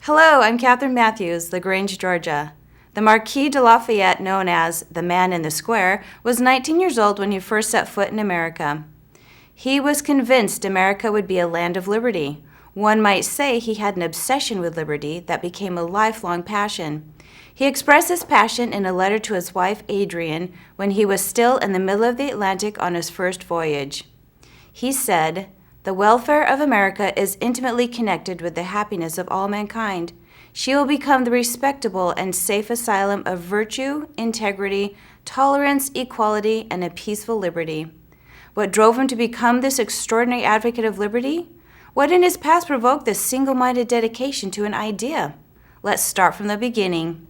Hello, I'm Catherine Matthews, LaGrange, Georgia. The Marquis de Lafayette, known as the Man in the Square, was 19 years old when he first set foot in America. He was convinced America would be a land of liberty. One might say he had an obsession with liberty that became a lifelong passion. He expressed this passion in a letter to his wife Adrienne when he was still in the middle of the Atlantic on his first voyage. He said, "The welfare of America is intimately connected with the happiness of all mankind. She will become the respectable and safe asylum of virtue, integrity, tolerance, equality, and a peaceful liberty." What drove him to become this extraordinary advocate of liberty? What in his past provoked this single-minded dedication to an idea? Let's start from the beginning.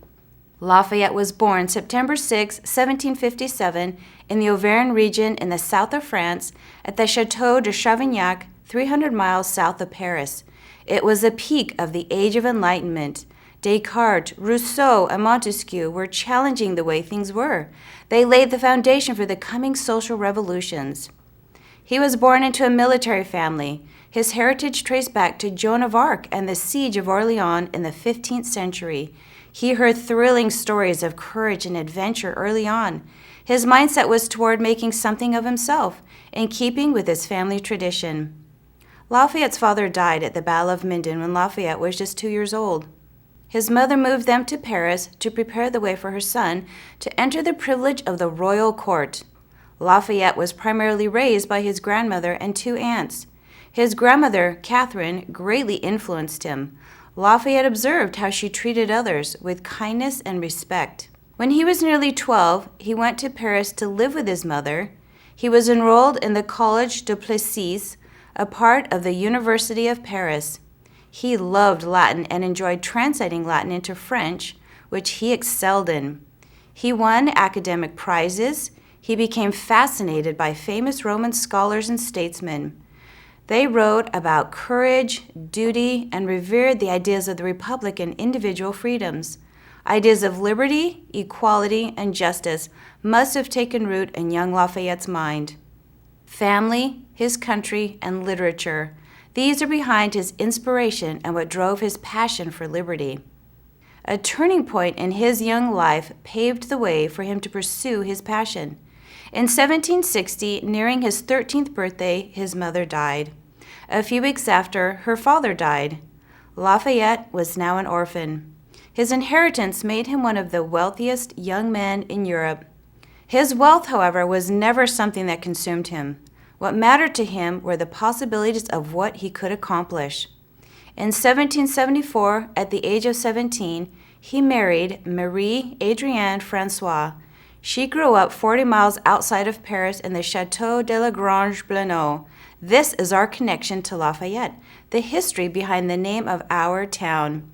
Lafayette was born September 6, 1757, in the Auvergne region in the south of France at the Château de Chavignac, 300 miles south of Paris. It was the peak of the Age of Enlightenment. Descartes, Rousseau, and Montesquieu were challenging the way things were. They laid the foundation for the coming social revolutions. He was born into a military family. His heritage traced back to Joan of Arc and the siege of Orleans in the 15th century. He heard thrilling stories of courage and adventure early on. His mindset was toward making something of himself, in keeping with his family tradition. Lafayette's father died at the Battle of Minden when Lafayette was just 2 years old. His mother moved them to Paris to prepare the way for her son to enter the privilege of the royal court. Lafayette was primarily raised by his grandmother and 2 aunts. His grandmother, Catherine, greatly influenced him. Lafayette observed how she treated others with kindness and respect. When he was nearly 12, he went to Paris to live with his mother. He was enrolled in the Collège de Plessis, a part of the University of Paris. He loved Latin and enjoyed translating Latin into French, which he excelled in. He won academic prizes. He became fascinated by famous Roman scholars and statesmen. They wrote about courage, duty, and revered the ideas of the Republic and individual freedoms. Ideas of liberty, equality, and justice must have taken root in young Lafayette's mind. Family, his country, and literature. These are behind his inspiration and what drove his passion for liberty. A turning point in his young life paved the way for him to pursue his passion. In 1760, nearing his 13th birthday, his mother died. A few weeks after, her father died. Lafayette was now an orphan. His inheritance made him one of the wealthiest young men in Europe. His wealth, however, was never something that consumed him. What mattered to him were the possibilities of what he could accomplish. In 1774, at the age of 17, he married Marie Adrienne François. She grew up 40 miles outside of Paris in the Château de la Grange Blenneau. This is our connection to Lafayette, the history behind the name of our town.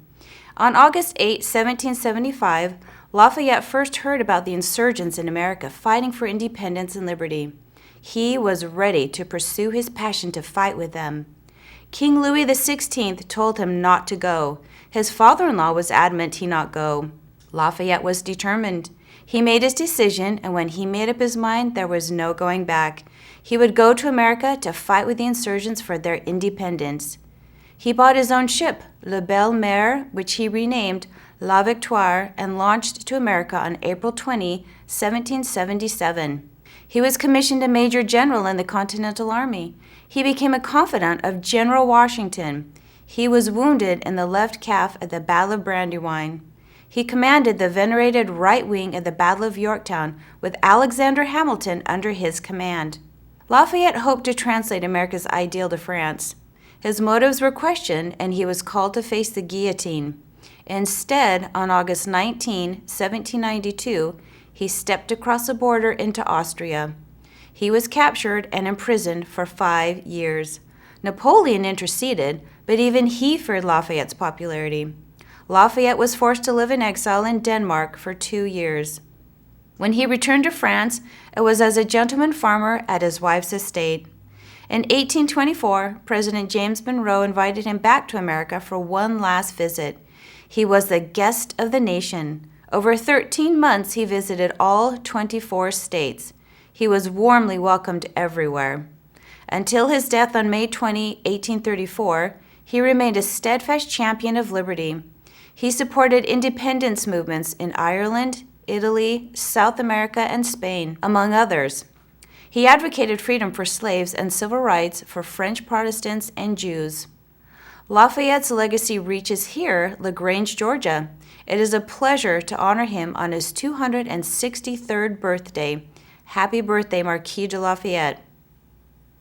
On August 8, 1775, Lafayette first heard about the insurgents in America fighting for independence and liberty. He was ready to pursue his passion to fight with them. King Louis XVI told him not to go. His father-in-law was adamant he not go. Lafayette was determined. He made his decision, and when he made up his mind, there was no going back. He would go to America to fight with the insurgents for their independence. He bought his own ship, La Belle Mer, which he renamed La Victoire, and launched to America on April 20, 1777. He was commissioned a major general in the Continental Army. He became a confidant of General Washington. He was wounded in the left calf at the Battle of Brandywine. He commanded the venerated right wing at the Battle of Yorktown with Alexander Hamilton under his command. Lafayette hoped to translate America's ideal to France. His motives were questioned, and he was called to face the guillotine. Instead, on August 19, 1792, he stepped across the border into Austria. He was captured and imprisoned for 5 years. Napoleon interceded, but even he feared Lafayette's popularity. Lafayette was forced to live in exile in Denmark for 2 years. When he returned to France, it was as a gentleman farmer at his wife's estate. In 1824, President James Monroe invited him back to America for one last visit. He was the guest of the nation. Over 13 months, he visited all 24 states. He was warmly welcomed everywhere. Until his death on May 20, 1834, He remained a steadfast champion of liberty. He supported independence movements in Ireland, Italy, South America, and Spain, among others. He advocated freedom for slaves and civil rights for French Protestants and Jews. Lafayette's legacy reaches here, LaGrange, Georgia. It is a pleasure to honor him on his 263rd birthday. Happy birthday, Marquis de Lafayette.